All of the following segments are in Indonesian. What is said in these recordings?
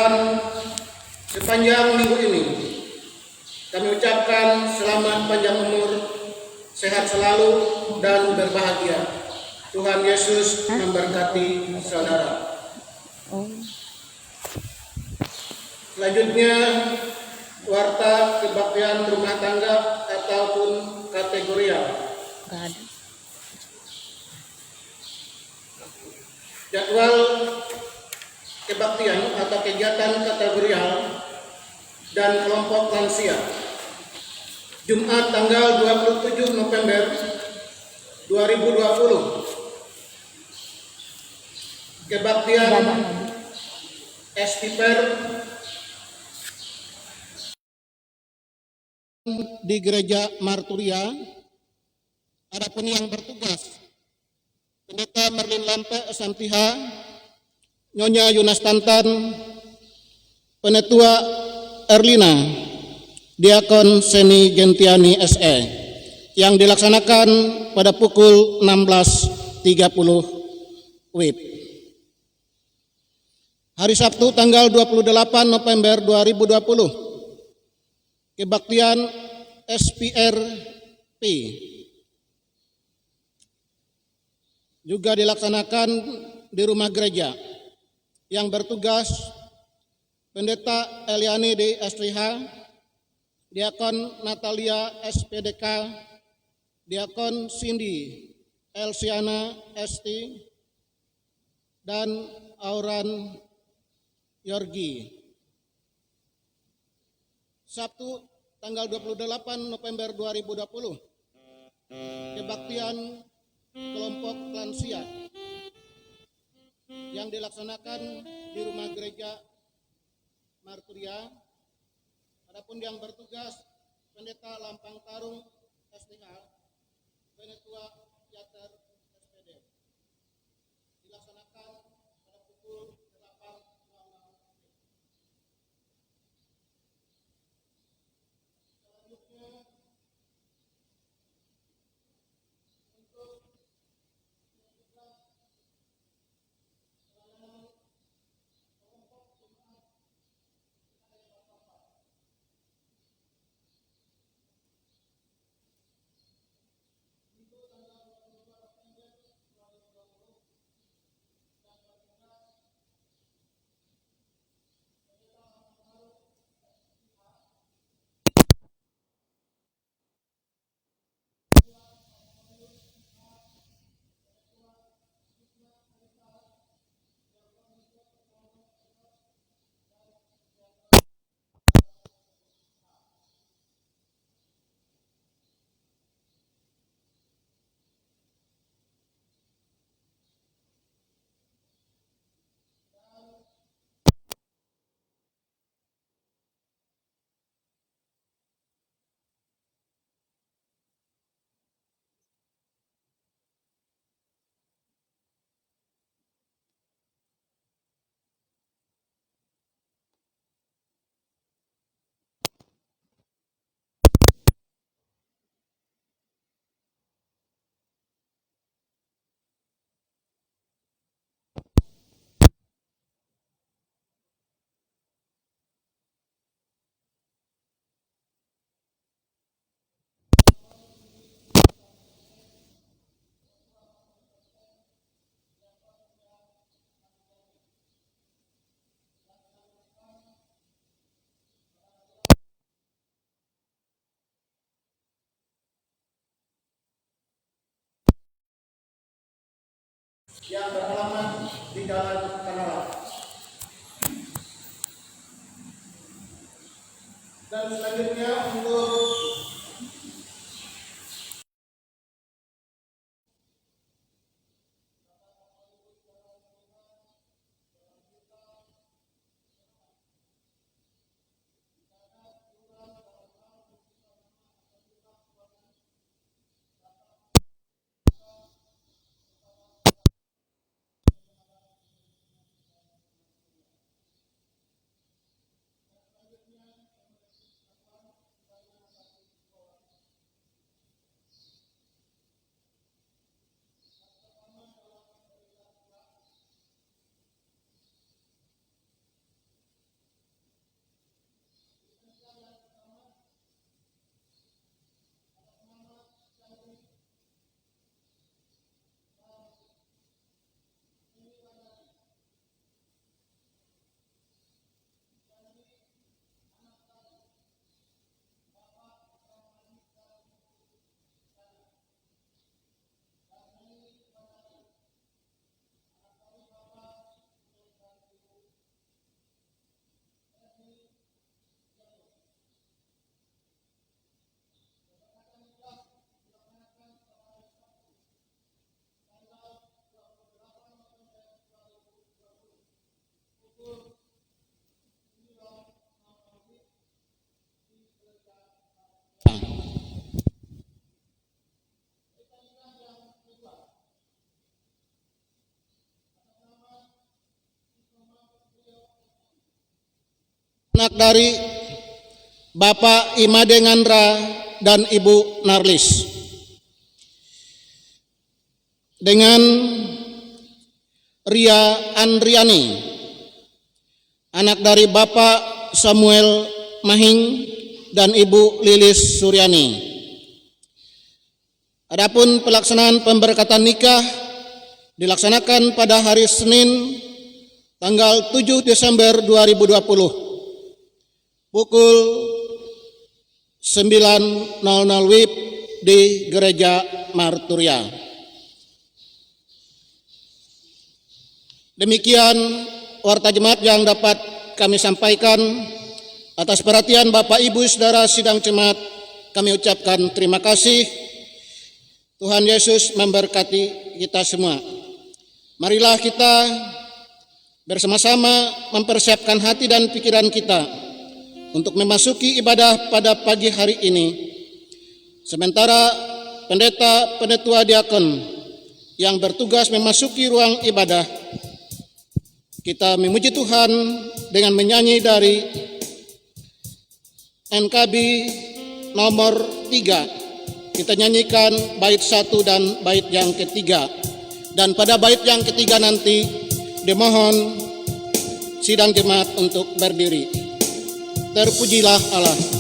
dalam sepanjang minggu ini. Kami ucapkan selamat panjang umur, sehat selalu, dan berbahagia. Tuhan Yesus memberkati saudara. Selanjutnya, warta kebaktian rumah tangga ataupun kategorial. Jadwal kebaktian atau kegiatan kategorial dan kelompok lansia. Jumat tanggal 27 November 2020. Kebaktian SPPR di Gereja Marturia. Adapun yang bertugas Pendeta Merlin Lampe Santiha, Nyonya Yunas Tantan, Penetua Erlina, Diakon Seni Gentiani SE, yang dilaksanakan pada pukul 16.30 WIB. Hari Sabtu tanggal 28 November 2020, kebaktian SPRP juga dilaksanakan di rumah gereja. Yang bertugas Pendeta Eliani D. Asliha, Diakon Natalia SPDK, Diakon Cindy Elsiana ST, dan Auran Yorgi. Sabtu tanggal 28 November 2020, kebaktian kelompok lansia yang dilaksanakan di rumah gereja Marturia. Adapun yang bertugas Pendeta Lampang Tarung STH, Penetua Yater SPD, dilaksanakan pada pukul 8.00. Selanjutnya, untuk yang beralamat di Jalan Kanala. Dan selanjutnya untuk anak dari Bapak Imade Ngandra dan Ibu Narlis. Dengan Ria Andriani, anak dari Bapak Samuel Mahing dan Ibu Lilis Suryani. Adapun pelaksanaan pemberkatan nikah dilaksanakan pada hari Senin tanggal 7 Desember 2020 pukul 9.00 WIB di Gereja Marturia. Demikian warta jemaat yang dapat kami sampaikan. Atas perhatian Bapak Ibu Saudara sidang jemaat, kami ucapkan terima kasih. Tuhan Yesus memberkati kita semua. Marilah kita bersama-sama mempersiapkan hati dan pikiran kita untuk memasuki ibadah pada pagi hari ini. Sementara pendeta, penetua diakon yang bertugas memasuki ruang ibadah, kita memuji Tuhan dengan menyanyi dari NKB nomor 3. Kita nyanyikan bait 1 dan bait yang ketiga. Dan pada bait yang ketiga nanti dimohon sidang jemaat untuk berdiri. Terpujilah Allah.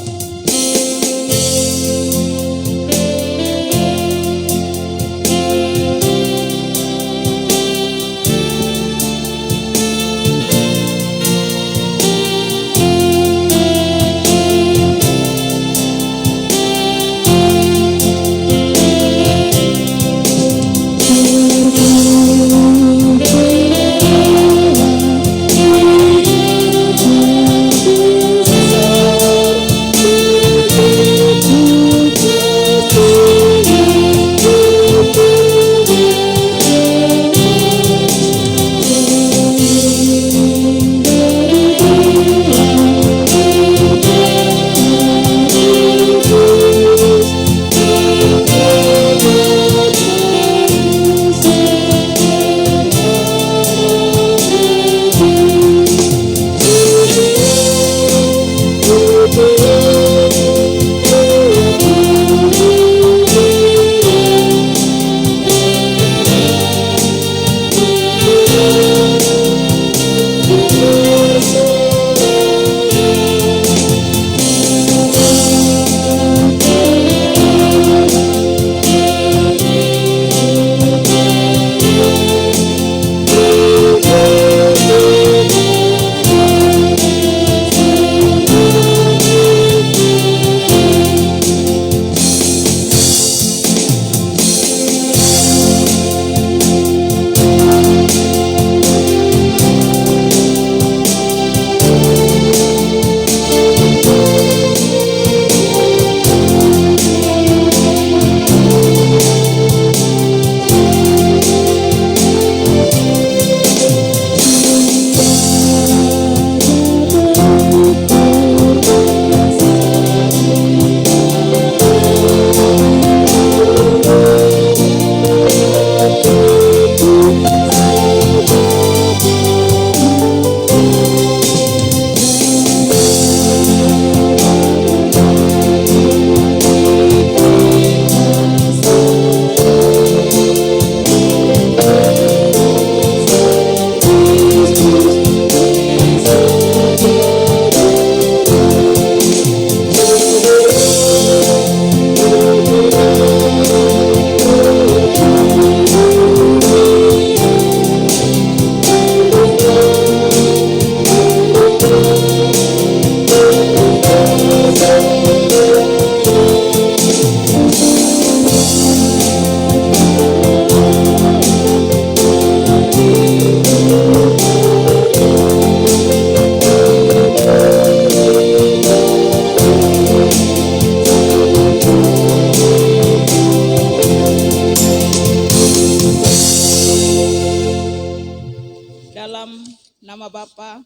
Bapa,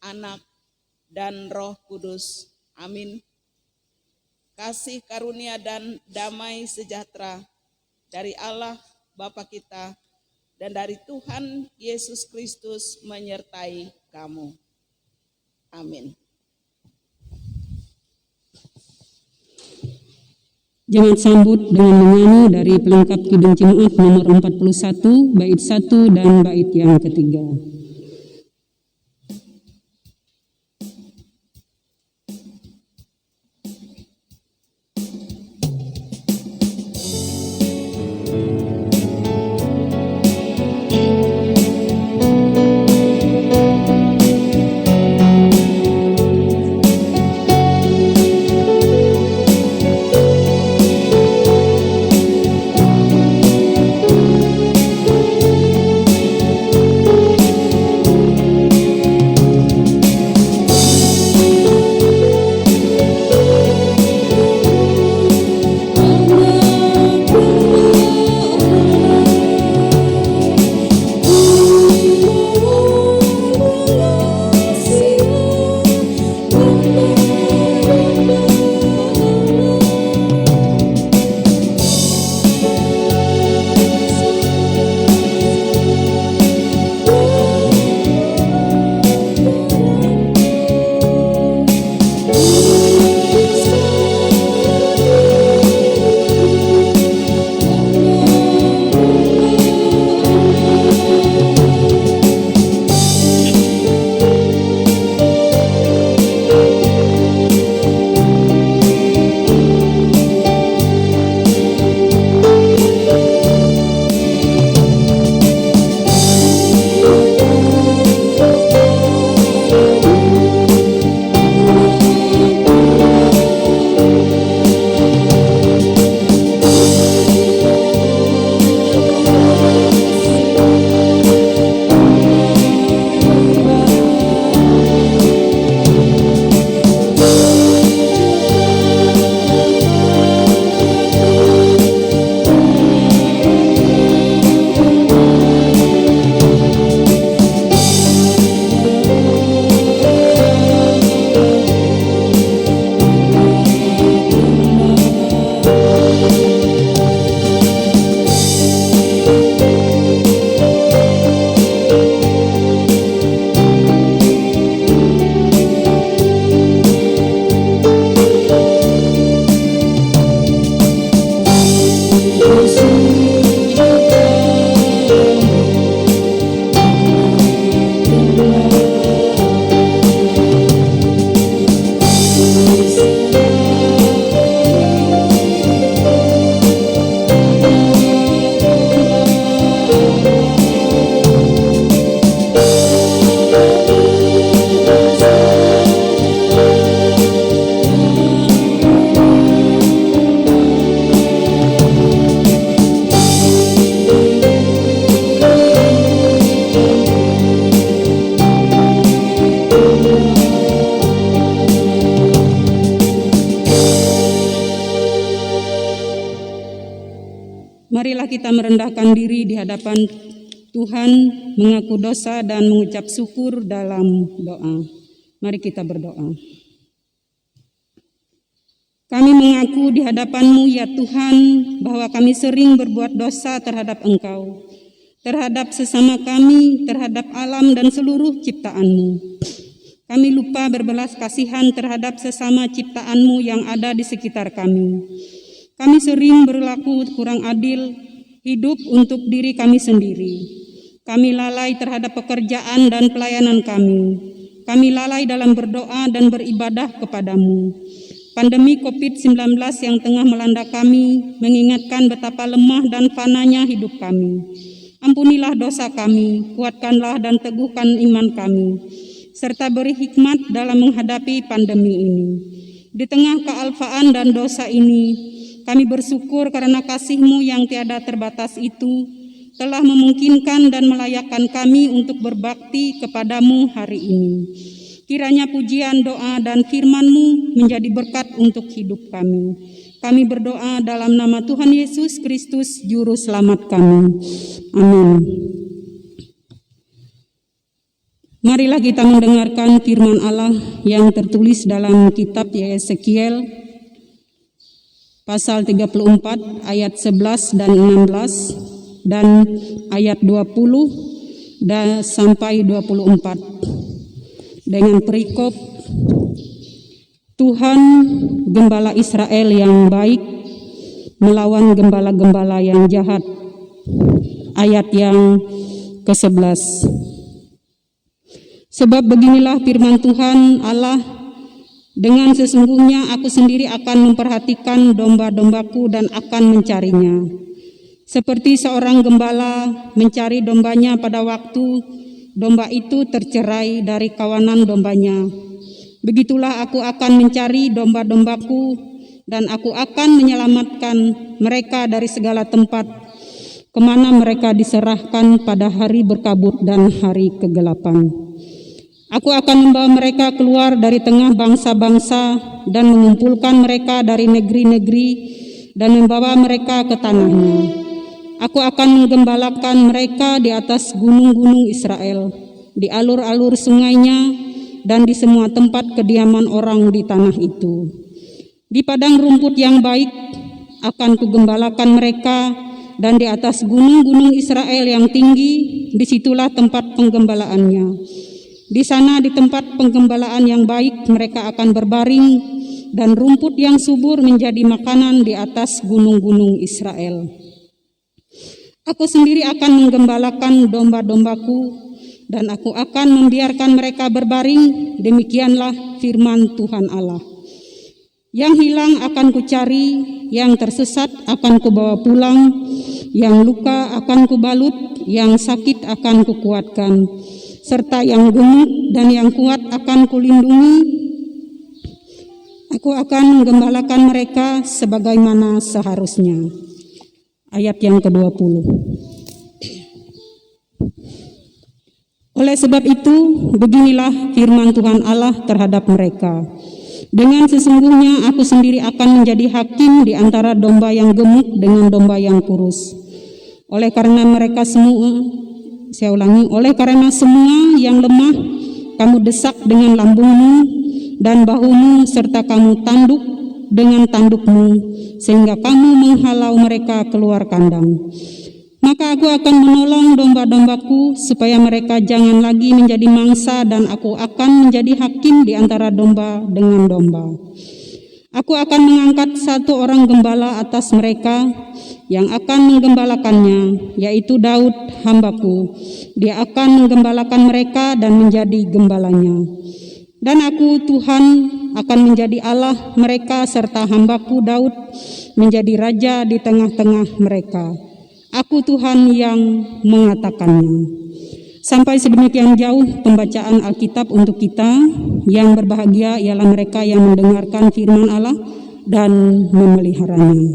Anak, dan Roh Kudus. Amin. Kasih karunia dan damai sejahtera dari Allah Bapa kita dan dari Tuhan Yesus Kristus menyertai kamu. Amin. Jemaat sambut dengan menyanyi dari pelengkap Kidung Jemaat nomor 41, bait 1 dan bait yang ketiga. Marilah kita merendahkan diri di hadapan Tuhan, mengaku dosa dan mengucap syukur dalam doa. Mari kita berdoa. Kami mengaku di hadapan-Mu ya Tuhan, bahwa kami sering berbuat dosa terhadap Engkau, terhadap sesama kami, terhadap alam dan seluruh ciptaan-Mu. Kami lupa berbelas kasihan terhadap sesama ciptaan-Mu yang ada di sekitar kami. Kami sering berlaku kurang adil, hidup untuk diri kami sendiri. Kami lalai terhadap pekerjaan dan pelayanan kami. Kami lalai dalam berdoa dan beribadah kepadamu. Pandemi COVID-19 yang tengah melanda kami mengingatkan betapa lemah dan fananya hidup kami. Ampunilah dosa kami, kuatkanlah dan teguhkan iman kami, serta beri hikmat dalam menghadapi pandemi ini. Di tengah kealfaan dan dosa ini, kami bersyukur karena kasih-Mu yang tiada terbatas itu telah memungkinkan dan melayakkan kami untuk berbakti kepadamu hari ini. Kiranya pujian, doa, dan firman-Mu menjadi berkat untuk hidup kami. Kami berdoa dalam nama Tuhan Yesus Kristus, Juru Selamat kami. Amin. Marilah kita mendengarkan firman Allah yang tertulis dalam kitab Yeskiel pasal 34 ayat 11 dan 16 dan ayat 20 dan sampai 24 dengan perikop Tuhan Gembala Israel yang baik, melawan gembala-gembala yang jahat. Ayat yang ke-11. Sebab beginilah firman Tuhan Allah, dengan sesungguhnya aku sendiri akan memperhatikan domba-dombaku dan akan mencarinya. Seperti seorang gembala mencari dombanya pada waktu domba itu tercerai dari kawanan dombanya. Begitulah aku akan mencari domba-dombaku dan aku akan menyelamatkan mereka dari segala tempat kemana mereka diserahkan pada hari berkabut dan hari kegelapan. Aku akan membawa mereka keluar dari tengah bangsa-bangsa dan mengumpulkan mereka dari negeri-negeri dan membawa mereka ke tanahnya. Aku akan menggembalakan mereka di atas gunung-gunung Israel, di alur-alur sungainya, dan di semua tempat kediaman orang di tanah itu. Di padang rumput yang baik akan kugembalakan mereka, dan di atas gunung-gunung Israel yang tinggi, disitulah tempat penggembalaannya. Di sana di tempat penggembalaan yang baik mereka akan berbaring, dan rumput yang subur menjadi makanan di atas gunung-gunung Israel. Aku sendiri akan menggembalakan domba-dombaku, dan aku akan membiarkan mereka berbaring. Demikianlah firman Tuhan Allah. Yang hilang akan kucari, yang tersesat akan kubawa pulang, yang luka akan kubalut, yang sakit akan kukuatkan, serta yang gemuk dan yang kuat akan kulindungi. Aku akan menggembalakan mereka sebagaimana seharusnya. Ayat yang ke-20. Oleh sebab itu, beginilah firman Tuhan Allah terhadap mereka. Dengan sesungguhnya aku sendiri akan menjadi hakim di antara domba yang gemuk dengan domba yang kurus. Oleh karena semua yang lemah kamu desak dengan lambungmu dan bahumu, serta kamu tanduk dengan tandukmu, sehingga kamu menghalau mereka keluar kandang. Maka aku akan menolong domba-dombaku supaya mereka jangan lagi menjadi mangsa, dan aku akan menjadi hakim di antara domba dengan domba. Aku akan mengangkat satu orang gembala atas mereka yang akan menggembalakannya, yaitu Daud hambaku. Dia akan menggembalakan mereka dan menjadi gembalanya. Dan aku Tuhan akan menjadi Allah mereka, serta hambaku Daud menjadi raja di tengah-tengah mereka. Aku Tuhan yang mengatakannya. Sampai sedemikian jauh pembacaan Alkitab untuk kita. Yang berbahagia ialah mereka yang mendengarkan firman Allah dan memeliharanya.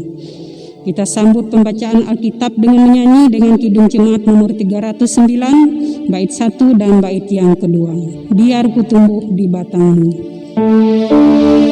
Kita sambut pembacaan Alkitab dengan menyanyi dengan Kidung Jemaat nomor 309, bait 1 dan bait yang kedua. Biar ku tumbuh di batangmu. Hallelujah.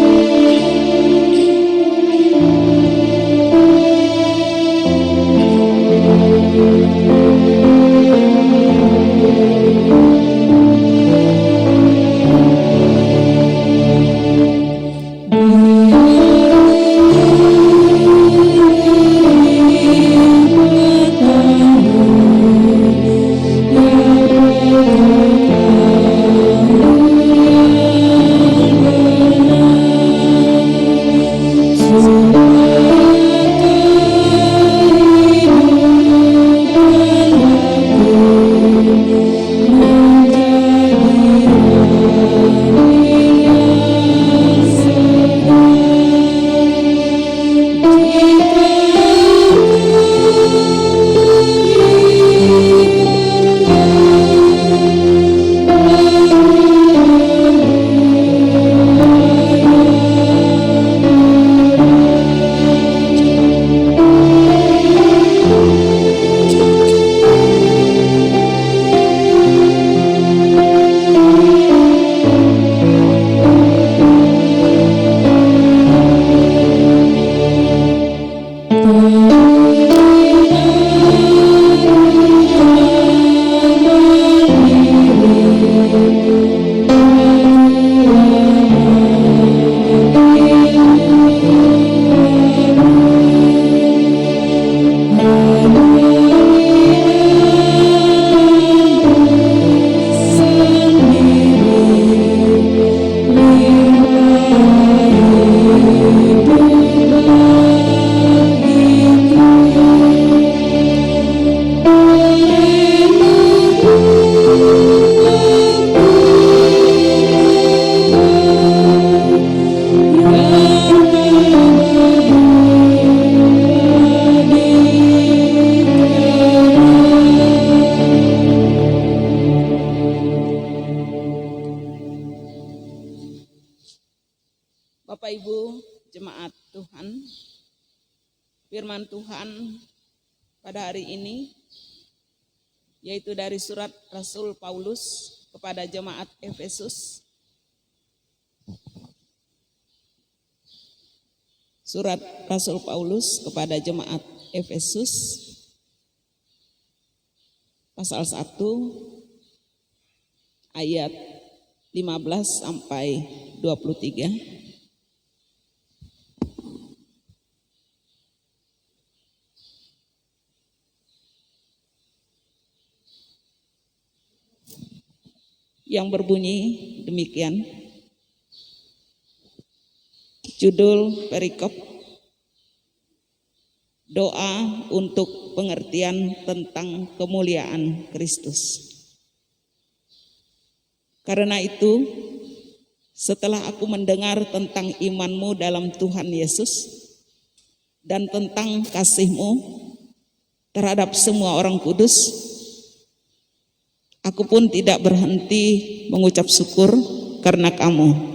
Tuhan, firman Tuhan pada hari ini yaitu dari surat Rasul Paulus kepada jemaat Efesus. Surat Rasul Paulus kepada jemaat Efesus pasal 1 ayat 15 sampai 23. Yang berbunyi demikian. Judul perikop: doa untuk pengertian tentang kemuliaan Kristus. Karena itu, setelah aku mendengar tentang imanmu dalam Tuhan Yesus dan tentang kasih-Mu terhadap semua orang kudus, aku pun tidak berhenti mengucap syukur karena kamu.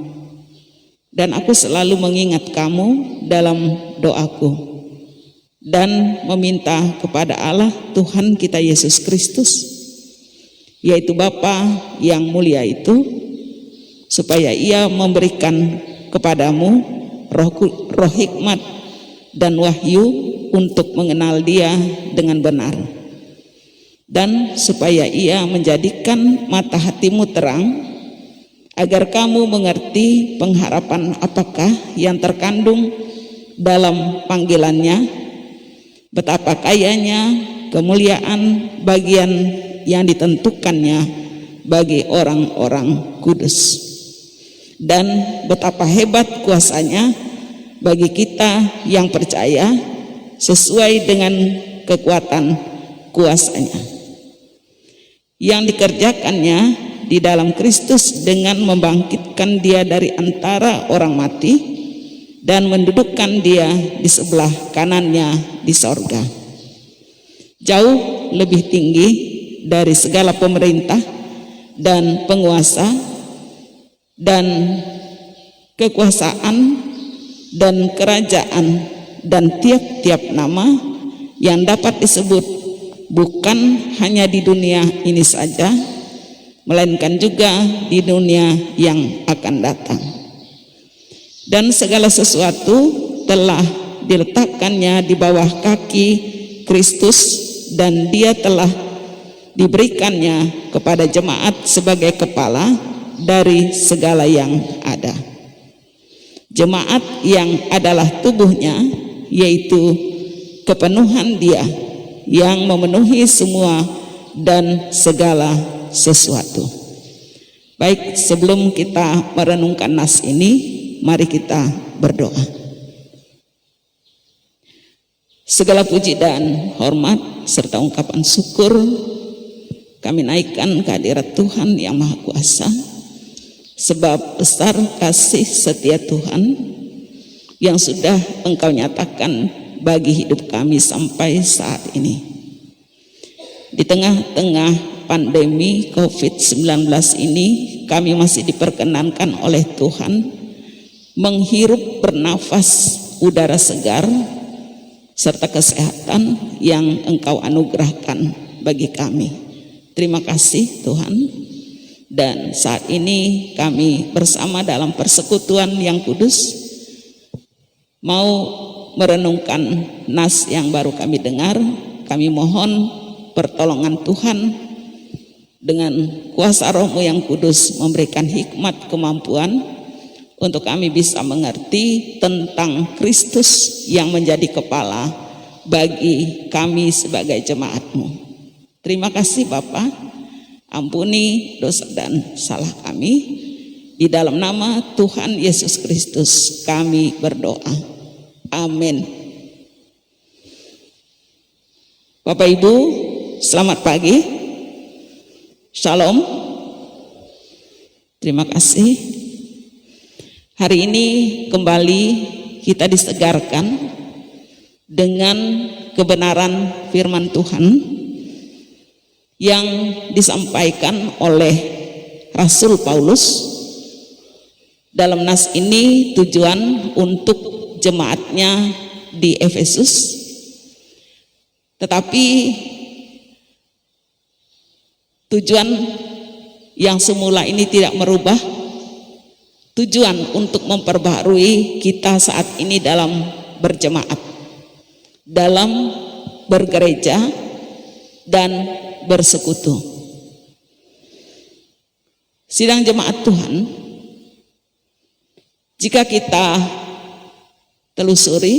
Dan aku selalu mengingat kamu dalam doaku dan meminta kepada Allah Tuhan kita Yesus Kristus, yaitu Bapa yang mulia itu, supaya Ia memberikan kepadamu roh hikmat dan wahyu untuk mengenal Dia dengan benar, dan supaya Ia menjadikan mata hatimu terang, agar kamu mengerti pengharapan apakah yang terkandung dalam panggilannya, betapa kayanya kemuliaan bagian yang ditentukannya bagi orang-orang kudus, dan betapa hebat kuasanya bagi kita yang percaya sesuai dengan kekuatan kuasanya yang dikerjakannya di dalam Kristus dengan membangkitkan Dia dari antara orang mati dan mendudukkan Dia di sebelah kanannya di sorga, jauh lebih tinggi dari segala pemerintah dan penguasa dan kekuasaan dan kerajaan dan tiap-tiap nama yang dapat disebut, bukan hanya di dunia ini saja, melainkan juga di dunia yang akan datang. Dan segala sesuatu telah diletakkannya di bawah kaki Kristus, dan Dia telah diberikannya kepada jemaat sebagai kepala dari segala yang ada. Jemaat yang adalah tubuhnya, yaitu kepenuhan Dia yang memenuhi semua dan segala sesuatu. Baik, sebelum kita merenungkan nas ini, mari kita berdoa. Segala puji dan hormat serta ungkapan syukur kami naikkan kehadirat Tuhan yang Maha Kuasa, sebab besar kasih setia Tuhan yang sudah Engkau nyatakan bagi hidup kami sampai saat ini. Di tengah-tengah pandemi COVID-19 ini, kami masih diperkenankan oleh Tuhan menghirup bernafas udara segar serta kesehatan yang Engkau anugerahkan bagi kami. Terima kasih Tuhan. Dan saat ini kami bersama dalam persekutuan yang kudus mau merenungkan nas yang baru kami dengar. Kami mohon pertolongan Tuhan dengan kuasa Roh-Mu yang kudus, memberikan hikmat kemampuan untuk kami bisa mengerti tentang Kristus yang menjadi kepala bagi kami sebagai jemaat-Mu. Terima kasih Bapa, ampuni dosa dan salah kami. Di dalam nama Tuhan Yesus Kristus kami berdoa. Amin. Bapak Ibu, selamat pagi. Shalom. Terima kasih. Hari ini kembali kita disegarkan dengan kebenaran firman Tuhan yang disampaikan oleh Rasul Paulus. Dalam nas ini tujuan untuk jemaatnya di Efesus. Tetapi tujuan yang semula ini tidak merubah, tujuan untuk memperbaharui kita saat ini dalam berjemaat, dalam bergereja dan bersekutu. Sidang jemaat Tuhan, jika kita telusuri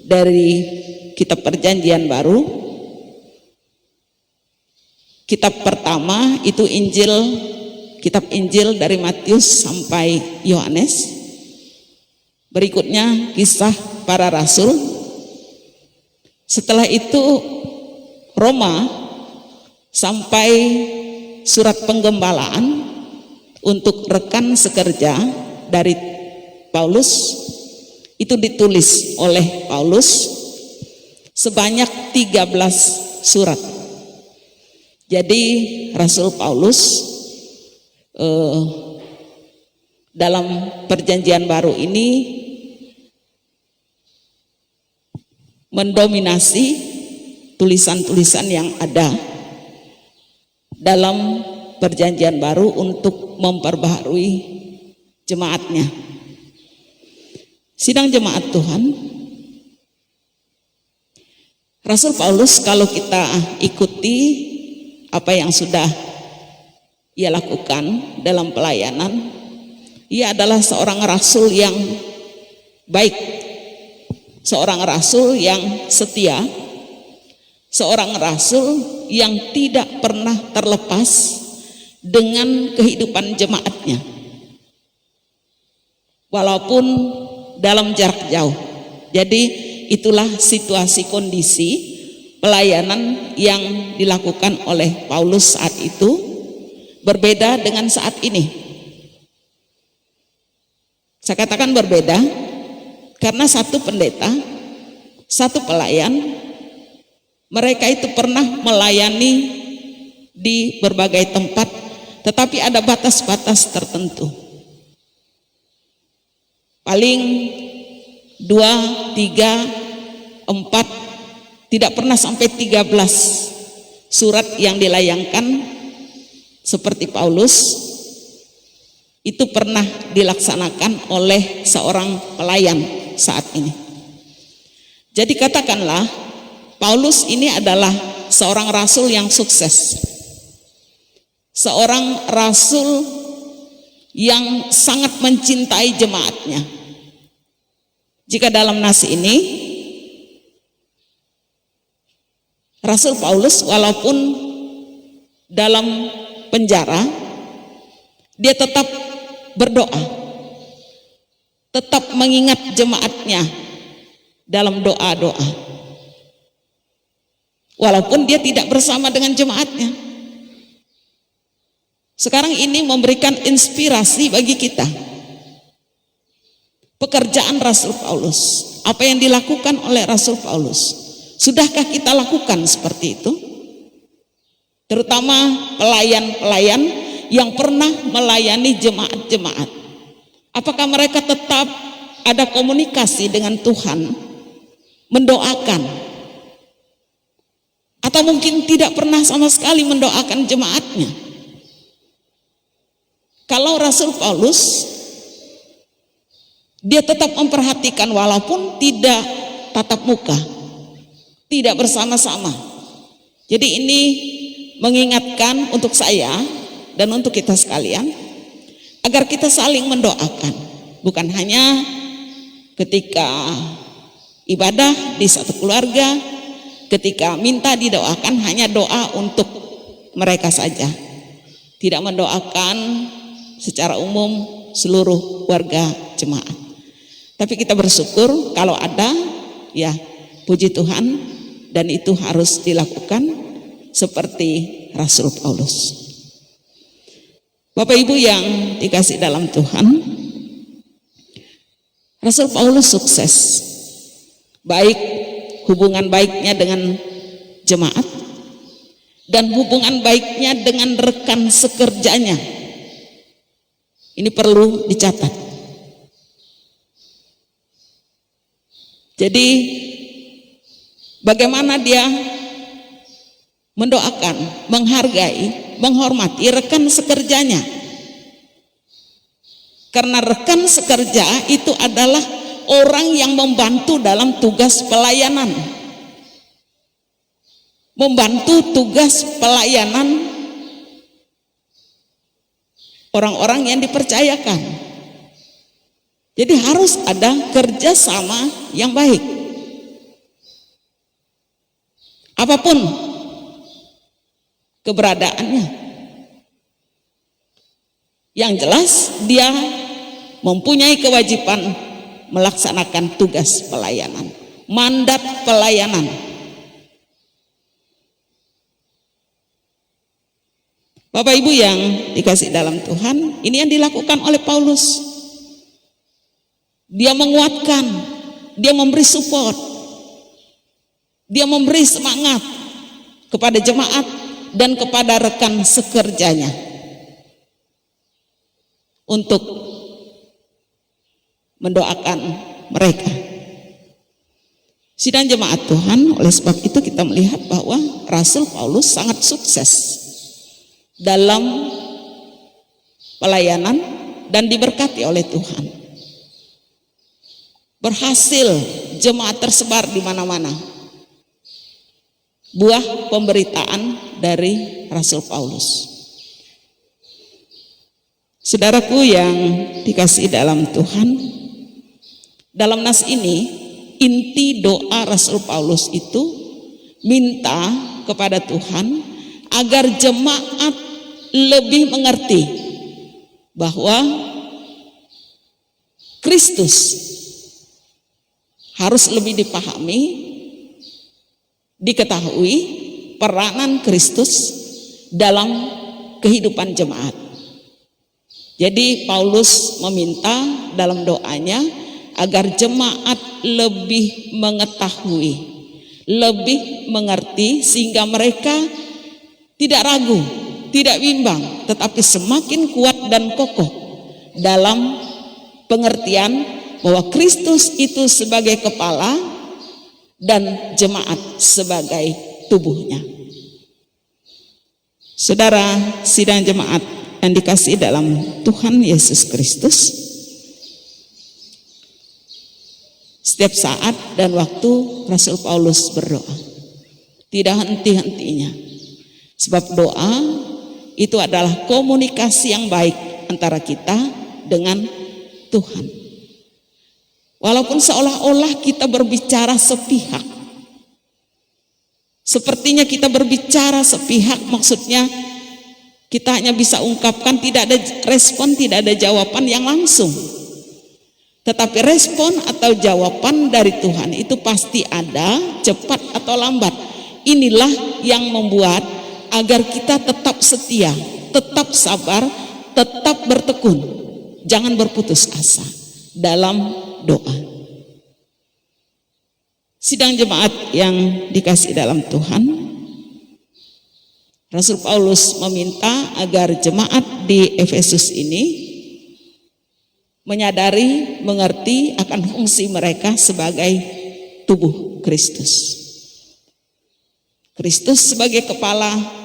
dari kitab Perjanjian Baru, kitab pertama itu kitab Injil dari Matius sampai Yohanes. Berikutnya Kisah Para Rasul. Setelah itu Roma sampai surat penggembalaan untuk rekan sekerja dari Paulus, itu ditulis oleh Paulus sebanyak 13 surat. Jadi Rasul Paulus dalam Perjanjian Baru ini mendominasi tulisan-tulisan yang ada dalam Perjanjian Baru untuk memperbaharui jemaatnya. Sidang jemaat Tuhan, Rasul Paulus kalau kita ikuti apa yang sudah ia lakukan dalam pelayanan, ia adalah seorang rasul yang baik, seorang rasul yang setia, seorang rasul yang tidak pernah terlepas dengan kehidupan jemaatnya, walaupun dalam jarak jauh. Jadi itulah situasi kondisi pelayanan yang dilakukan oleh Paulus saat itu, berbeda dengan saat ini. Saya katakan berbeda karena satu pendeta, satu pelayan, mereka itu pernah melayani di berbagai tempat, tetapi ada batas-batas tertentu. Paling 2, 3, 4, tidak pernah sampai 13 surat yang dilayangkan seperti Paulus itu pernah dilaksanakan oleh seorang pelayan saat ini. Jadi katakanlah Paulus ini adalah seorang rasul yang sukses, seorang rasul yang sangat mencintai jemaatnya. Jika dalam nas ini Rasul Paulus walaupun dalam penjara, dia tetap berdoa, tetap mengingat jemaatnya dalam doa-doa, walaupun dia tidak bersama dengan jemaatnya. Sekarang ini memberikan inspirasi bagi kita. Pekerjaan Rasul Paulus, apa yang dilakukan oleh Rasul Paulus, sudahkah kita lakukan seperti itu? Terutama pelayan-pelayan yang pernah melayani jemaat-jemaat. Apakah mereka tetap ada komunikasi dengan Tuhan, mendoakan? Atau mungkin tidak pernah sama sekali mendoakan jemaatnya? Kalau Rasul Paulus, dia tetap memperhatikan walaupun tidak tatap muka, tidak bersama-sama. Jadi ini mengingatkan untuk saya dan untuk kita sekalian agar kita saling mendoakan, bukan hanya ketika ibadah di satu keluarga, ketika minta didoakan hanya doa untuk mereka saja, tidak mendoakan secara umum seluruh warga jemaat. Tapi kita bersyukur kalau ada, ya puji Tuhan, dan itu harus dilakukan seperti Rasul Paulus. Bapak Ibu yang dikasih dalam Tuhan, Rasul Paulus sukses, baik hubungan baiknya dengan jemaat dan hubungan baiknya dengan rekan sekerjanya. Ini perlu dicatat. Jadi bagaimana dia mendoakan, menghargai, menghormati rekan sekerjanya. Karena rekan sekerja itu adalah orang yang membantu dalam tugas pelayanan. Membantu tugas pelayanan orang-orang yang dipercayakan. Jadi harus ada kerjasama yang baik. Apapun keberadaannya, yang jelas dia mempunyai kewajiban melaksanakan tugas pelayanan, mandat pelayanan. Bapak Ibu yang dikasih dalam Tuhan, ini yang dilakukan oleh Paulus. Dia menguatkan, dia memberi support, dia memberi semangat kepada jemaat dan kepada rekan sekerjanya untuk mendoakan mereka. Sidang jemaat Tuhan, oleh sebab itu kita melihat bahwa Rasul Paulus sangat sukses dalam pelayanan dan diberkati oleh Tuhan. Berhasil jemaat tersebar di mana-mana. Buah pemberitaan dari Rasul Paulus. Saudaraku yang dikasihi dalam Tuhan, dalam nas ini inti doa Rasul Paulus itu minta kepada Tuhan agar jemaat lebih mengerti bahwa Kristus harus lebih dipahami, diketahui peranan Kristus dalam kehidupan jemaat. Jadi Paulus meminta dalam doanya agar jemaat lebih mengetahui, lebih mengerti, sehingga mereka tidak ragu, tidak bimbang, tetapi semakin kuat dan kokoh dalam pengertian bahwa Kristus itu sebagai kepala dan jemaat sebagai tubuhnya. Saudara sidang jemaat yang dikasihi dalam Tuhan Yesus Kristus, setiap saat dan waktu Rasul Paulus berdoa, tidak henti-hentinya. Sebab doa itu adalah komunikasi yang baik antara kita dengan Tuhan. Walaupun seolah-olah kita berbicara sepihak, sepertinya kita berbicara sepihak, maksudnya kita hanya bisa ungkapkan, tidak ada respon, tidak ada jawaban yang langsung. Tetapi respon atau jawaban dari Tuhan itu pasti ada, cepat atau lambat. Inilah yang membuat agar kita tetap setia, tetap sabar, tetap bertekun, jangan berputus asa dalam doa. Sidang jemaat yang dikasihi dalam Tuhan, Rasul Paulus meminta agar jemaat di Efesus ini menyadari, mengerti akan fungsi mereka sebagai tubuh Kristus. Kristus sebagai kepala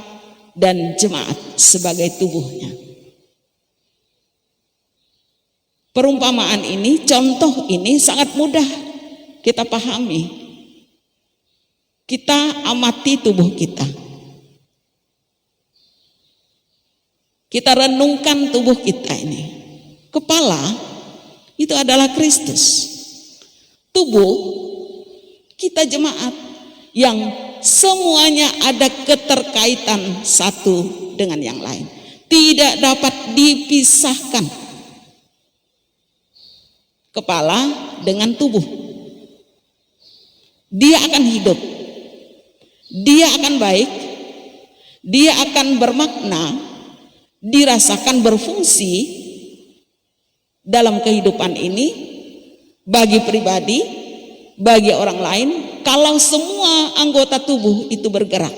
dan jemaat sebagai tubuhnya. Perumpamaan ini, contoh ini sangat mudah kita pahami. Kita amati tubuh kita. Kita renungkan tubuh kita ini. Kepala itu adalah Kristus. Tubuh kita jemaat yang semuanya ada keterkaitan satu dengan yang lain. Tidak dapat dipisahkan. Kepala dengan tubuh. Dia akan hidup. Dia akan baik. Dia akan bermakna, dirasakan berfungsi dalam kehidupan ini bagi pribadi, bagi orang lain, kalau semua anggota tubuh itu bergerak.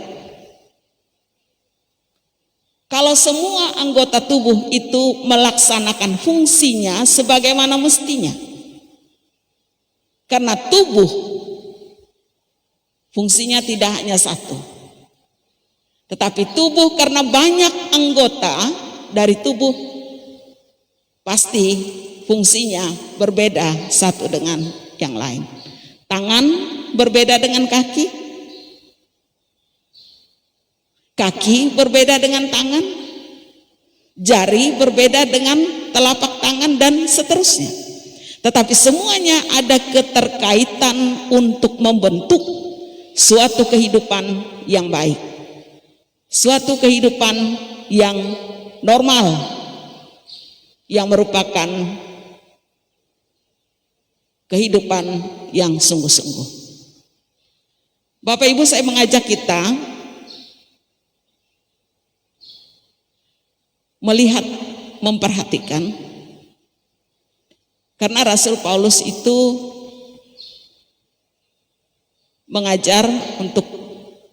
Kalau semua anggota tubuh itu melaksanakan fungsinya sebagaimana mestinya. Karena tubuh Fungsinya tidak hanya satu. Tetapi tubuh karena banyak anggota dari tubuh, pasti fungsinya berbeda satu dengan yang lain. Tangan berbeda dengan kaki, kaki berbeda dengan tangan, jari berbeda dengan telapak tangan, dan seterusnya. Tetapi semuanya ada keterkaitan untuk membentuk suatu kehidupan yang baik, suatu kehidupan yang normal, yang merupakan kehidupan yang sungguh-sungguh. Bapak Ibu, saya mengajak kita melihat, memperhatikan, karena Rasul Paulus itu mengajar untuk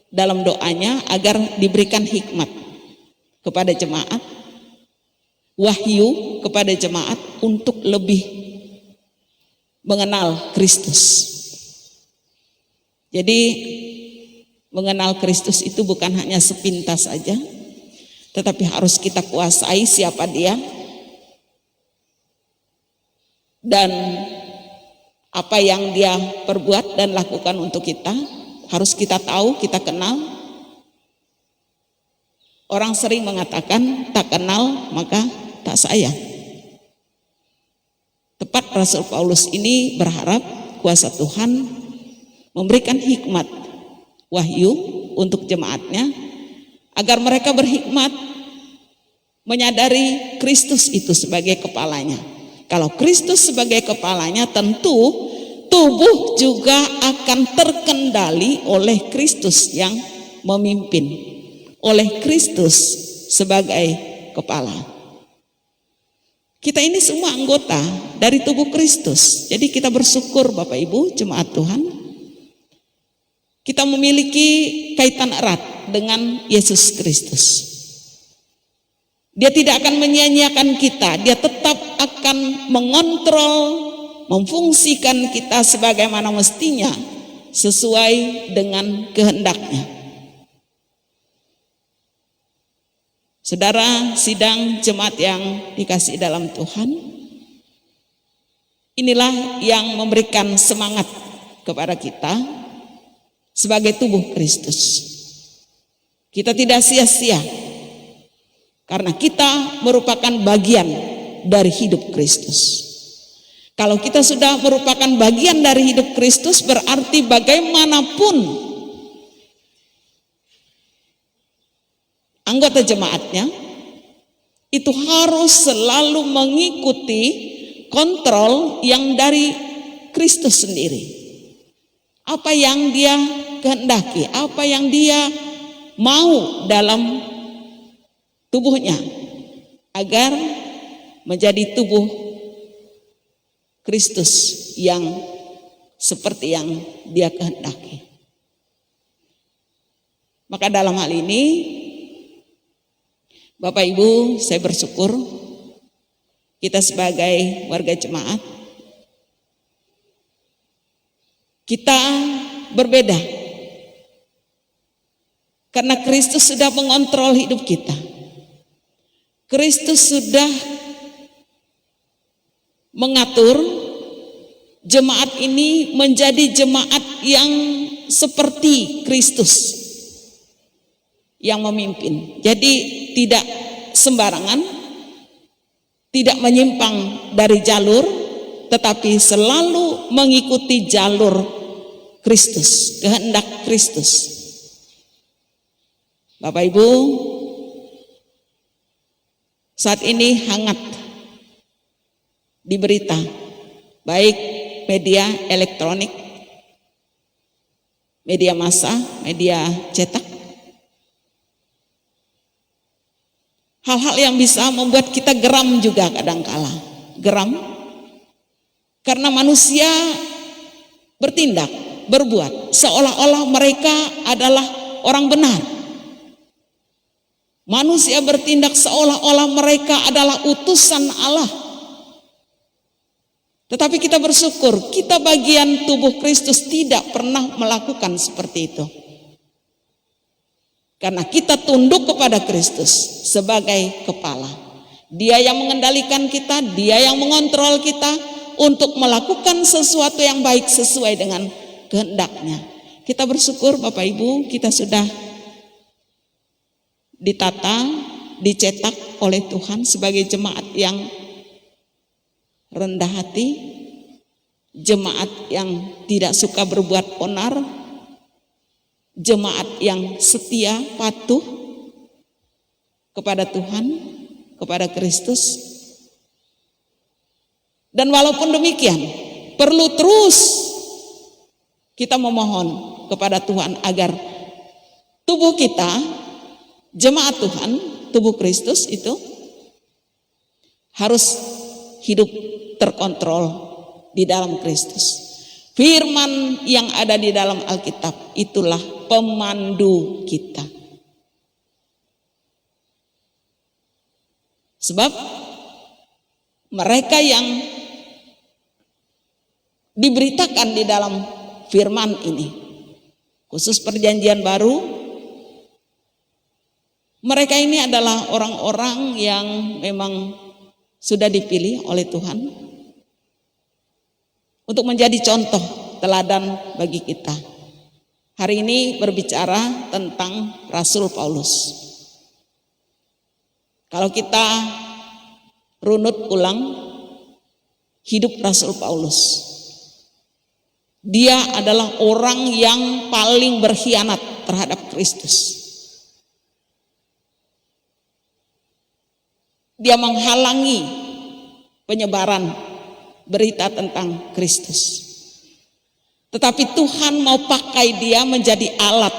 dalam doanya agar diberikan hikmat kepada jemaat, wahyu kepada jemaat untuk lebih mengenal Kristus. Jadi mengenal Kristus itu bukan hanya sepintas saja, tetapi harus kita kuasai siapa Dia dan apa yang Dia perbuat dan lakukan untuk kita. Harus kita tahu, kita kenal. Orang sering mengatakan tak kenal maka tak sayang. Tepat Rasul Paulus ini berharap kuasa Tuhan memberikan hikmat wahyu untuk jemaatnya agar mereka berhikmat menyadari Kristus itu sebagai kepalanya. Kalau Kristus sebagai kepalanya, tentu tubuh juga akan terkendali oleh Kristus yang memimpin, oleh Kristus sebagai kepala. Kita ini semua anggota dari tubuh Kristus. Jadi kita bersyukur Bapak Ibu jemaat Tuhan, kita memiliki kaitan erat dengan Yesus Kristus. Dia tidak akan menyia-nyiakan kita, Dia tetap akan mengontrol, memfungsikan kita sebagaimana mestinya sesuai dengan kehendaknya. Saudara sidang jemaat yang dikasihi dalam Tuhan, inilah yang memberikan semangat kepada kita sebagai tubuh Kristus. Kita tidak sia-sia karena kita merupakan bagian dari hidup Kristus. Kalau kita sudah merupakan bagian dari hidup Kristus, berarti bagaimanapun anggota jemaatnya itu harus selalu mengikuti kontrol yang dari Kristus sendiri. Apa yang Dia kehendaki, apa yang Dia mau dalam tubuhnya agar menjadi tubuh Kristus yang seperti yang Dia kehendaki. Maka dalam hal ini Bapak Ibu, saya bersyukur kita sebagai warga jemaat, kita berbeda karena Kristus sudah mengontrol hidup kita. Kristus sudah mengatur jemaat ini menjadi jemaat yang seperti Kristus yang memimpin. Jadi tidak sembarangan, tidak menyimpang dari jalur, tetapi selalu mengikuti jalur Kristus, kehendak Kristus. Bapak Ibu, saat ini hangat di berita, baik media elektronik, media massa, media cetak, hal-hal yang bisa membuat kita geram juga kadangkala. Geram karena manusia bertindak, berbuat seolah-olah mereka adalah orang benar. Manusia bertindak seolah-olah mereka adalah utusan Allah. Tetapi kita bersyukur, kita bagian tubuh Kristus tidak pernah melakukan seperti itu. Karena kita tunduk kepada Kristus sebagai kepala. Dia yang mengendalikan kita, dia yang mengontrol kita untuk melakukan sesuatu yang baik sesuai dengan kehendaknya. Kita bersyukur Bapak Ibu, kita sudah ditata, dicetak oleh Tuhan sebagai jemaat yang rendah hati, jemaat yang tidak suka berbuat onar, jemaat yang setia, patuh kepada Tuhan, kepada Kristus. Dan walaupun demikian, perlu terus kita memohon kepada Tuhan agar tubuh kita, jemaat Tuhan, tubuh Kristus itu harus hidup terkontrol di dalam Kristus. Firman yang ada di dalam Alkitab itulah pemandu kita. Sebab mereka yang diberitakan di dalam firman ini, khusus perjanjian baru, mereka ini adalah orang-orang yang memang sudah dipilih oleh Tuhan untuk menjadi contoh teladan bagi kita. Hari ini berbicara tentang Rasul Paulus. Kalau kita runut ulang hidup Rasul Paulus, dia adalah orang yang paling berkhianat terhadap Kristus. Dia menghalangi penyebaran berita tentang Kristus. Tetapi Tuhan mau pakai dia menjadi alat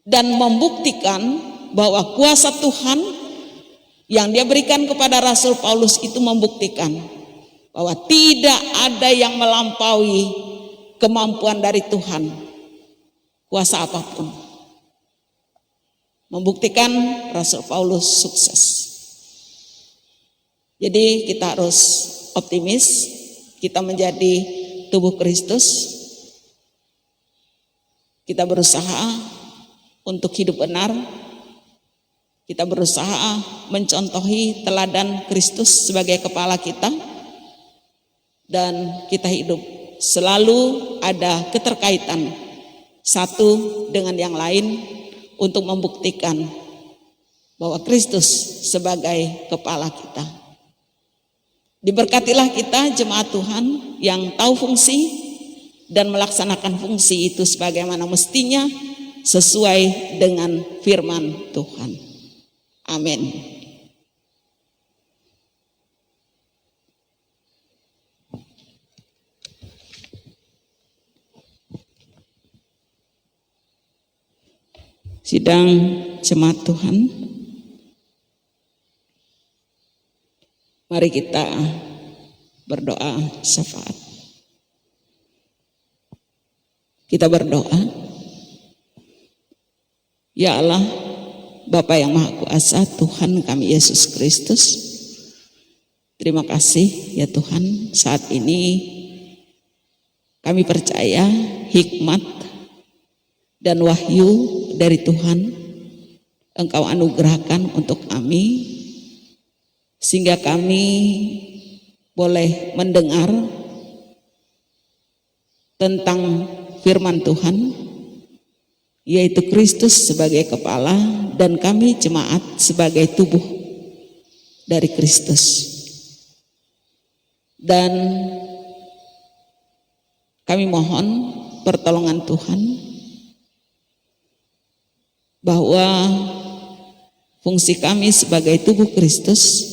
dan membuktikan bahwa kuasa Tuhan yang dia berikan kepada Rasul Paulus itu membuktikan bahwa tidak ada yang melampaui kemampuan dari Tuhan, kuasa apapun. Membuktikan Rasul Paulus sukses. Jadi kita harus optimis, kita menjadi tubuh Kristus. Kita berusaha untuk hidup benar. Kita berusaha mencontohi teladan Kristus sebagai kepala kita. Dan kita hidup selalu ada keterkaitan satu dengan yang lain untuk membuktikan bahwa Kristus sebagai kepala kita. Diberkatilah kita jemaat Tuhan yang tahu fungsi dan melaksanakan fungsi itu sebagaimana mestinya sesuai dengan firman Tuhan. Amin. Sidang jemaat Tuhan, mari kita berdoa syafaat. Kita berdoa. Ya Allah, Bapa yang Maha Kuasa, Tuhan kami Yesus Kristus, terima kasih ya Tuhan, saat ini kami percaya hikmat dan wahyu dari Tuhan Engkau anugerahkan untuk kami, sehingga kami boleh mendengar tentang firman Tuhan, yaitu Kristus sebagai kepala dan kami jemaat sebagai tubuh dari Kristus. Dan kami mohon pertolongan Tuhan bahwa fungsi kami sebagai tubuh Kristus,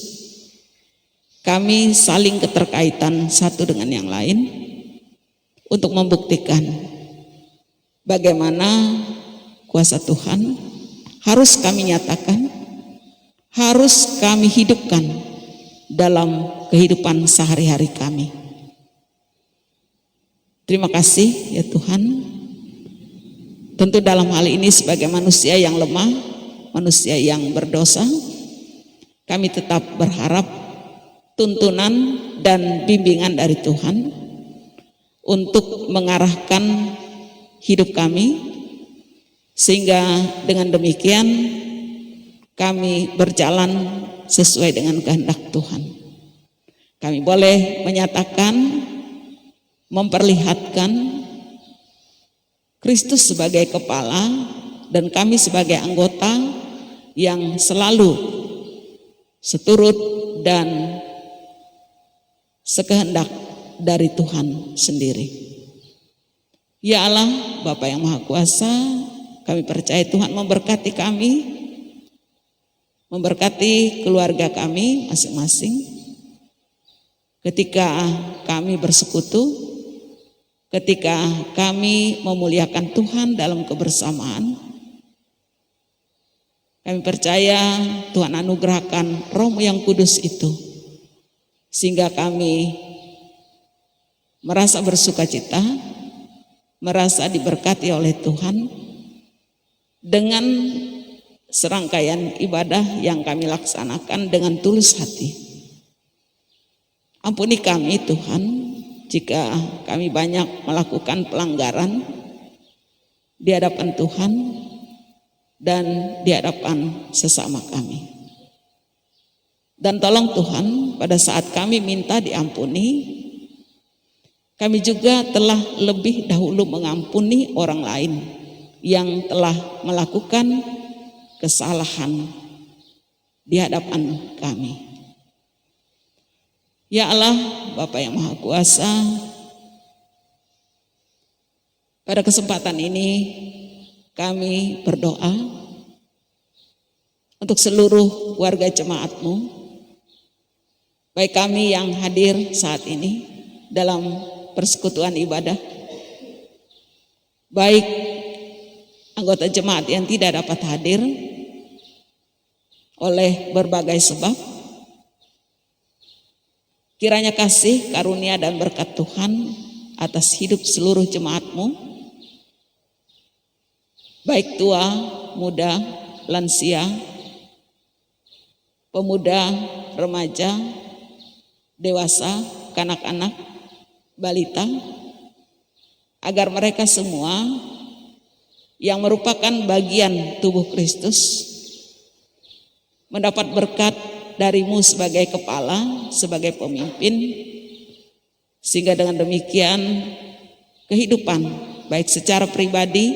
kami saling keterkaitan satu dengan yang lain untuk membuktikan bagaimana kuasa Tuhan harus kami nyatakan, harus kami hidupkan dalam kehidupan sehari-hari kami. Terima kasih ya Tuhan. Tentu dalam hal ini sebagai manusia yang lemah, manusia yang berdosa, kami tetap berharap tuntunan dan bimbingan dari Tuhan untuk mengarahkan hidup kami, sehingga dengan demikian kami berjalan sesuai dengan kehendak Tuhan. Kami boleh menyatakan, memperlihatkan Kristus sebagai kepala dan kami sebagai anggota yang selalu seturut dan sekehendak dari Tuhan sendiri. Ya Allah, Bapa yang Maha Kuasa, kami percaya Tuhan memberkati kami, memberkati keluarga kami masing-masing ketika kami bersekutu, ketika kami memuliakan Tuhan dalam kebersamaan. Kami percaya Tuhan anugerahkan Roh-Mu yang kudus itu, sehingga kami merasa bersukacita, merasa diberkati oleh Tuhan dengan serangkaian ibadah yang kami laksanakan dengan tulus hati. Ampuni kami Tuhan jika kami banyak melakukan pelanggaran di hadapan Tuhan dan di hadapan sesama kami. Dan tolong Tuhan, pada saat kami minta diampuni, kami juga telah lebih dahulu mengampuni orang lain yang telah melakukan kesalahan di hadapan kami. Ya Allah, Bapa yang Maha Kuasa, pada kesempatan ini kami berdoa untuk seluruh warga jemaat-Mu, baik kami yang hadir saat ini dalam persekutuan ibadah, baik anggota jemaat yang tidak dapat hadir oleh berbagai sebab. Kiranya kasih, karunia dan berkat Tuhan atas hidup seluruh jemaat-Mu, baik tua, muda, lansia, pemuda, remaja, dewasa, kanak-kanak, balita, agar mereka semua yang merupakan bagian tubuh Kristus mendapat berkat dari-Mu sebagai kepala, sebagai pemimpin, sehingga dengan demikian kehidupan baik secara pribadi,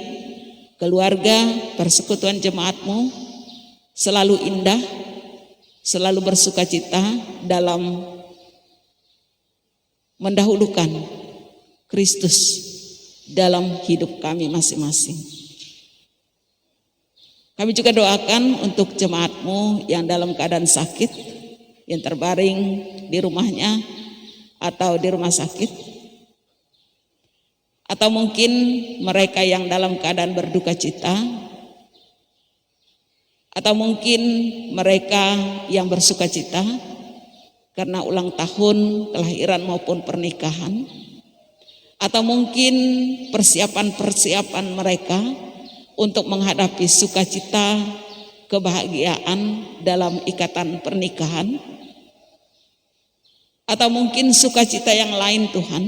keluarga, persekutuan jemaat-Mu selalu indah, selalu bersukacita dalam mendahulukan Kristus dalam hidup kami masing-masing. Kami juga doakan untuk jemaat-Mu yang dalam keadaan sakit, yang terbaring di rumahnya atau di rumah sakit, atau mungkin mereka yang dalam keadaan berduka cita, atau mungkin mereka yang bersuka cita karena ulang tahun, kelahiran maupun pernikahan, atau mungkin persiapan-persiapan mereka untuk menghadapi sukacita, kebahagiaan dalam ikatan pernikahan, atau mungkin sukacita yang lain Tuhan.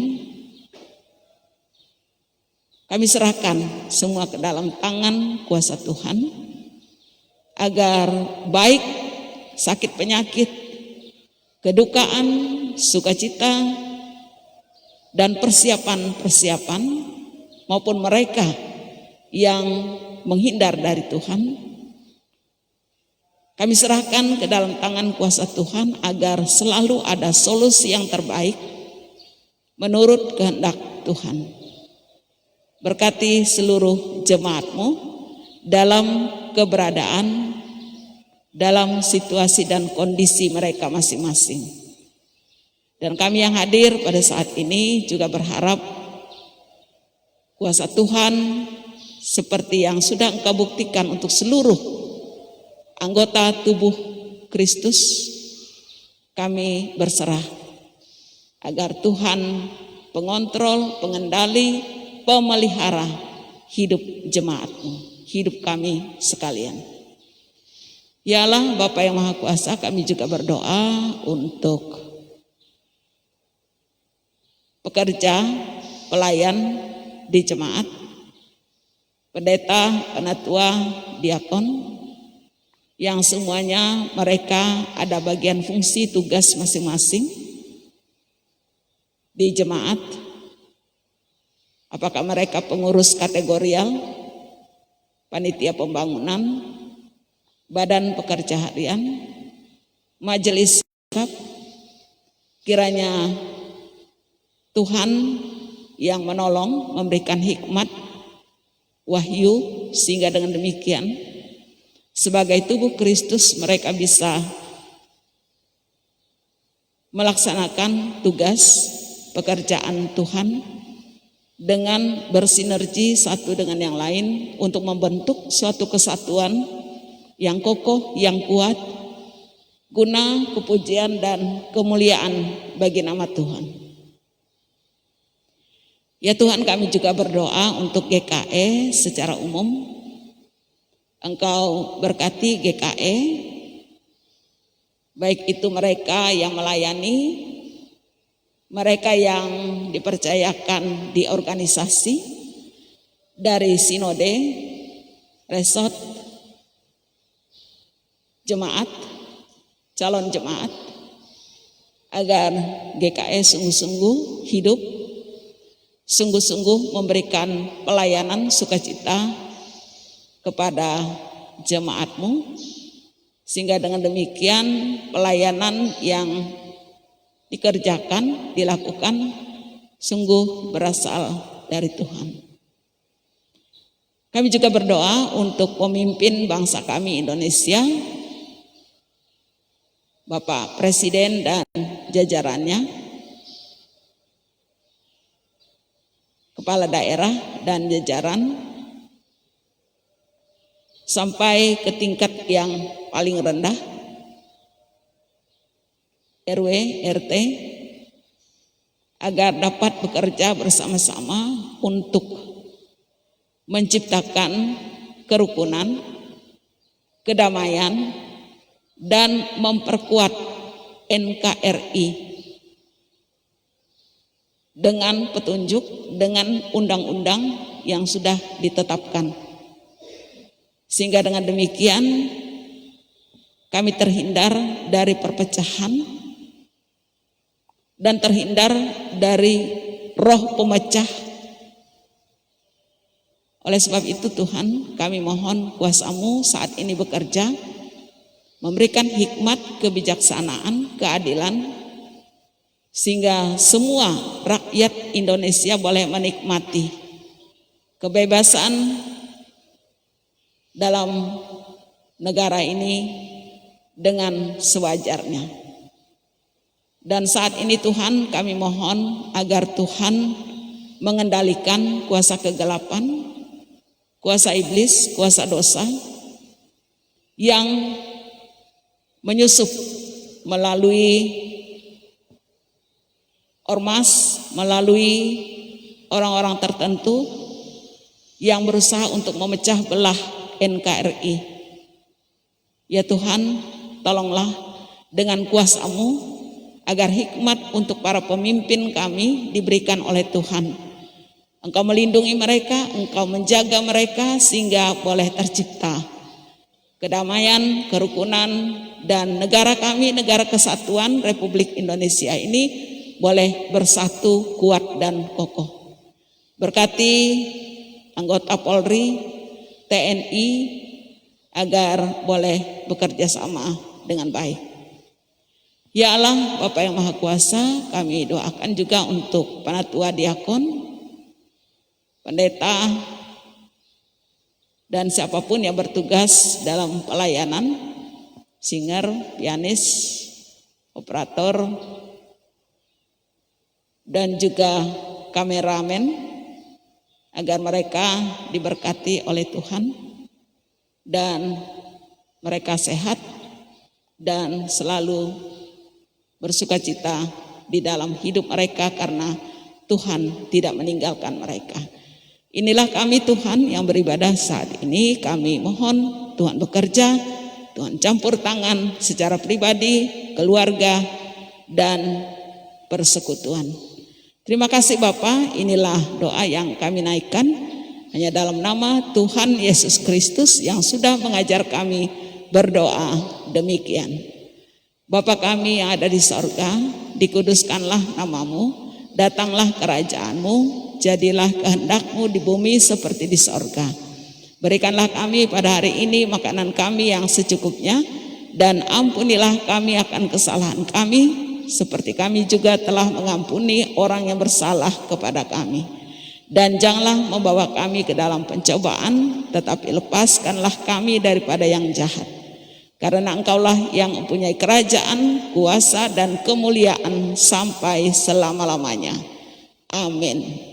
Kami serahkan semua ke dalam tangan kuasa Tuhan, agar baik sakit penyakit, kedukaan, sukacita, dan persiapan-persiapan maupun mereka yang menghindar dari Tuhan, kami serahkan ke dalam tangan kuasa Tuhan agar selalu ada solusi yang terbaik menurut kehendak Tuhan. Berkati seluruh jemaat-Mu dalam keberadaan, dalam situasi dan kondisi mereka masing-masing. Dan kami yang hadir pada saat ini juga berharap kuasa Tuhan seperti yang sudah Engkau buktikan untuk seluruh anggota tubuh Kristus, kami berserah agar Tuhan pengontrol, pengendali, pemelihara hidup jemaat-Mu, hidup kami sekalian. Ya Allah, Bapa yang Maha Kuasa, kami juga berdoa untuk pekerja, pelayan di jemaat, pendeta, penatua, diakon, yang semuanya mereka ada bagian fungsi tugas masing-masing di jemaat. Apakah mereka pengurus kategorial, panitia pembangunan, badan pekerja harian, majelis sikap, kiranya Tuhan yang menolong, memberikan hikmat, wahyu, sehingga dengan demikian sebagai tubuh Kristus mereka bisa melaksanakan tugas pekerjaan Tuhan dengan bersinergi satu dengan yang lain untuk membentuk suatu kesatuan yang kokoh, yang kuat, guna kepujian dan kemuliaan bagi nama Tuhan. Ya Tuhan, kami juga berdoa untuk GKE secara umum. Engkau berkati GKE, baik itu mereka yang melayani, mereka yang dipercayakan di organisasi, dari sinode, resort, jemaat, calon jemaat, agar GKE sungguh-sungguh hidup, sungguh-sungguh memberikan pelayanan sukacita kepada jemaatmu, sehingga dengan demikian pelayanan yang dikerjakan, dilakukan sungguh berasal dari Tuhan. Kami juga berdoa untuk pemimpin bangsa kami Indonesia, Bapak Presiden dan jajarannya, kepala daerah dan jajaran, sampai ke tingkat yang paling rendah, RW, RT, agar dapat bekerja bersama-sama untuk menciptakan kerukunan, kedamaian, dan memperkuat NKRI dengan petunjuk, dengan undang-undang yang sudah ditetapkan. Sehingga dengan demikian kami terhindar dari perpecahan dan terhindar dari roh pemecah. Oleh sebab itu Tuhan, kami mohon kuasa-Mu saat ini bekerja, memberikan hikmat, kebijaksanaan, keadilan, sehingga semua rakyat Indonesia boleh menikmati kebebasan dalam negara ini dengan sewajarnya. Dan saat ini Tuhan, kami mohon agar Tuhan mengendalikan kuasa kegelapan, kuasa iblis, kuasa dosa yang menyusup melalui ormas, melalui orang-orang tertentu yang berusaha untuk memecah belah NKRI. Ya Tuhan, tolonglah dengan kuasa-Mu agar hikmat untuk para pemimpin kami diberikan oleh Tuhan. Engkau melindungi mereka, Engkau menjaga mereka sehingga boleh tercipta kedamaian, kerukunan, dan negara kami, negara kesatuan Republik Indonesia ini boleh bersatu, kuat, dan kokoh. Berkati anggota Polri, TNI agar boleh bekerja sama dengan baik. Ya Allah, Bapa yang Maha Kuasa, kami doakan juga untuk penatua diakon, pendeta, dan siapapun yang bertugas dalam pelayanan, singer, pianis, operator, dan juga kameramen, agar mereka diberkati oleh Tuhan dan mereka sehat dan selalu bersukacita di dalam hidup mereka karena Tuhan tidak meninggalkan mereka. Inilah kami Tuhan yang beribadah saat ini. Kami mohon Tuhan bekerja, Tuhan campur tangan secara pribadi, keluarga, dan persekutuan. Terima kasih Bapa, inilah doa yang kami naikkan hanya dalam nama Tuhan Yesus Kristus yang sudah mengajar kami berdoa demikian. Bapa kami yang ada di sorga, dikuduskanlah namamu, datanglah kerajaanmu, jadilah kehendakmu di bumi seperti di sorga. Berikanlah kami pada hari ini makanan kami yang secukupnya, dan ampunilah kami akan kesalahan kami, seperti kami juga telah mengampuni orang yang bersalah kepada kami. Dan janganlah membawa kami ke dalam pencobaan, tetapi lepaskanlah kami daripada yang jahat. Karena Engkaulah yang mempunyai kerajaan, kuasa, dan kemuliaan sampai selama-lamanya. Amin.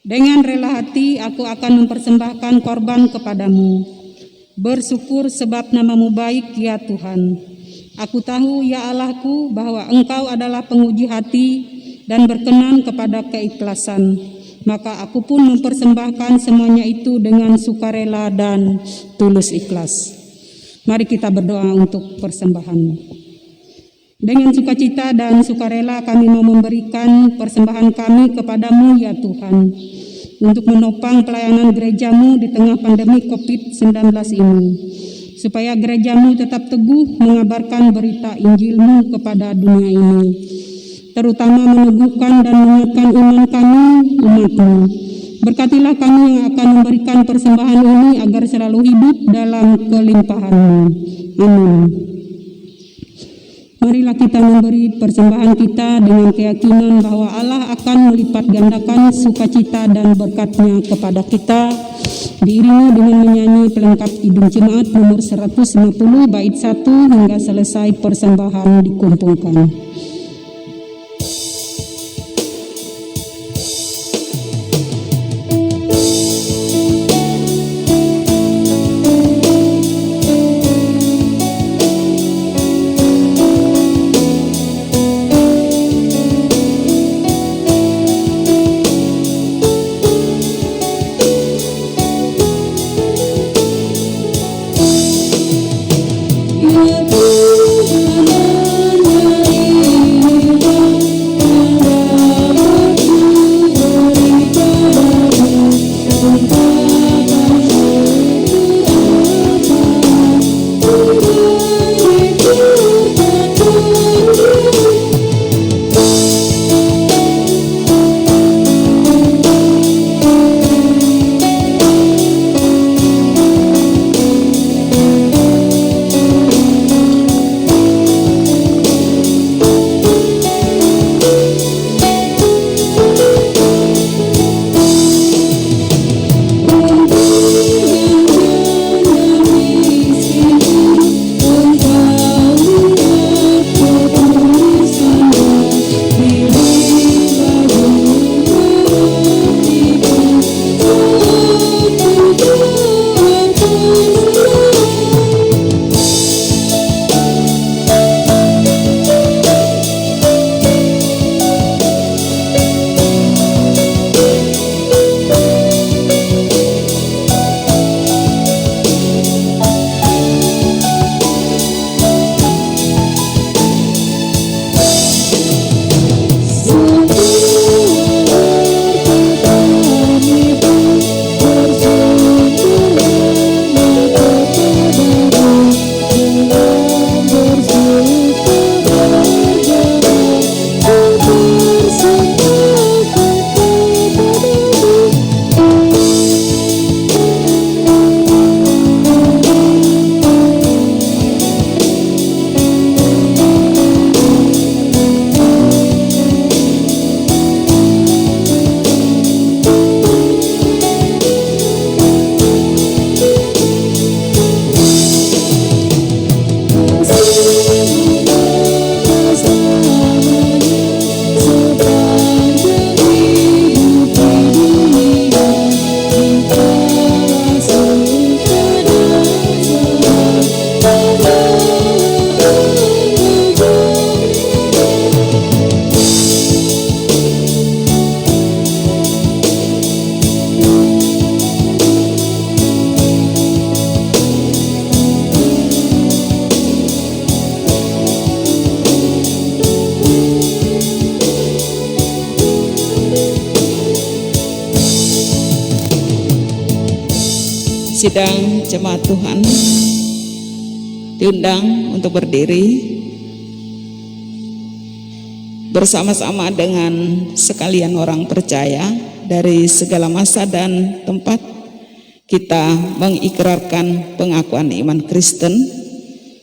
Dengan rela hati aku akan mempersembahkan korban kepadamu. Bersyukur sebab namamu baik ya Tuhan. Aku tahu ya Allahku bahwa Engkau adalah penguji hati dan berkenan kepada keikhlasan. Maka aku pun mempersembahkan semuanya itu dengan sukarela dan tulus ikhlas. Mari kita berdoa untuk persembahan. Dengan sukacita dan sukarela kami mau memberikan persembahan kami kepadamu ya Tuhan, untuk menopang pelayanan gerejamu di tengah pandemi COVID-19 ini, supaya gerejamu tetap teguh mengabarkan berita Injilmu kepada dunia ini, terutama meneguhkan dan menguatkan iman kami, umatmu. Berkatilah kami yang akan memberikan persembahan ini agar selalu hidup dalam kelimpahan-Mu. Amin. Marilah kita memberi persembahan kita dengan keyakinan bahwa Allah akan melipat gandakan sukacita dan berkat-Nya kepada kita, diiringi dengan menyanyi pelengkap Kidung Jemaat nomor 150 bait 1 hingga selesai persembahan dikumpulkan. Ya Tuhan, sidang jemaat Tuhan diundang untuk berdiri bersama-sama dengan sekalian orang percaya dari segala masa dan tempat. Kita mengikrarkan pengakuan iman Kristen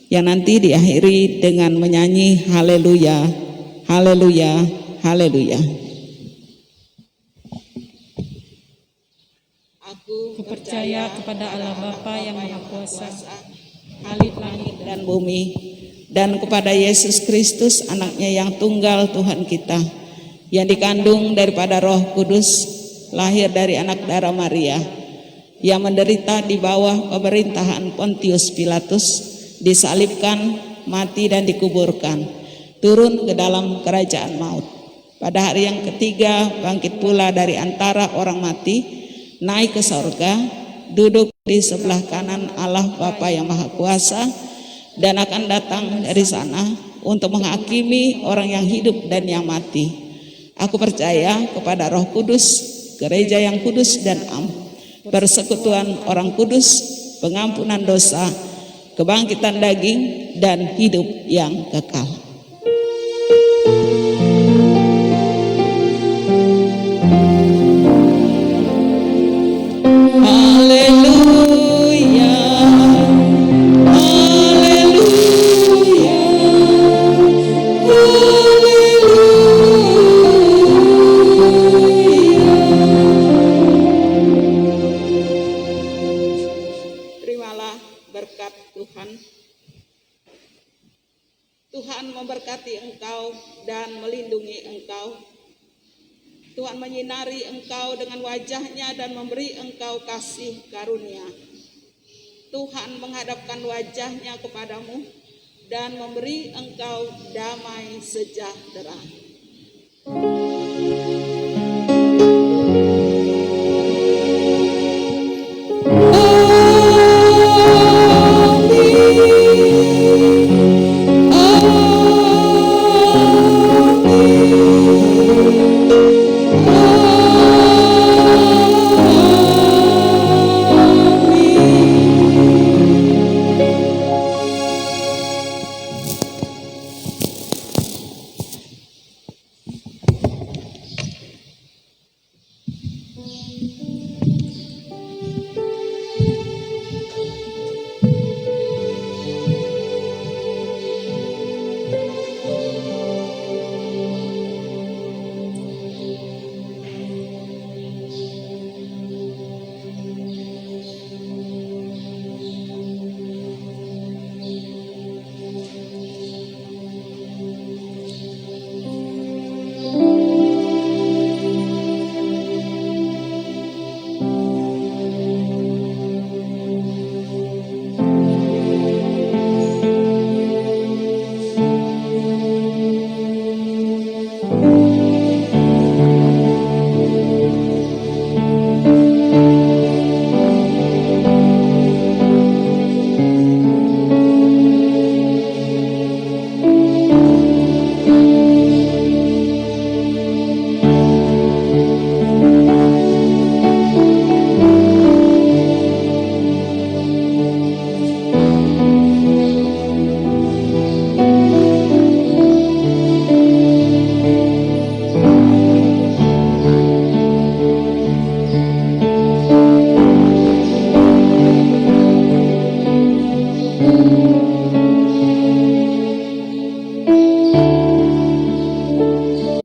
yang nanti diakhiri dengan menyanyi haleluya, haleluya, haleluya. Aku Percaya kepada Allah Bapa yang Maha Kuasa, Khalik langit dan bumi, dan kepada Yesus Kristus anaknya yang tunggal Tuhan kita, yang dikandung daripada Roh Kudus, lahir dari anak darah Maria, yang menderita di bawah pemerintahan Pontius Pilatus, disalibkan, mati dan dikuburkan, turun ke dalam kerajaan maut. Pada hari yang ketiga bangkit pula dari antara orang mati, naik ke sorga, duduk di sebelah kanan Allah Bapa yang Maha Kuasa, dan akan datang dari sana untuk menghakimi orang yang hidup dan yang mati. Aku percaya kepada Roh Kudus, gereja yang kudus dan am, persekutuan orang kudus, pengampunan dosa, kebangkitan daging, dan hidup yang kekal. Haleluya, haleluya, terimalah berkat Tuhan. Tuhan memberkati engkau dan melindungi engkau. Tuhan menyinari engkau dengan wajahnya dan memberi engkau kasih karunia. Tuhan menghadapkan wajahnya kepadamu dan memberi engkau damai sejahtera.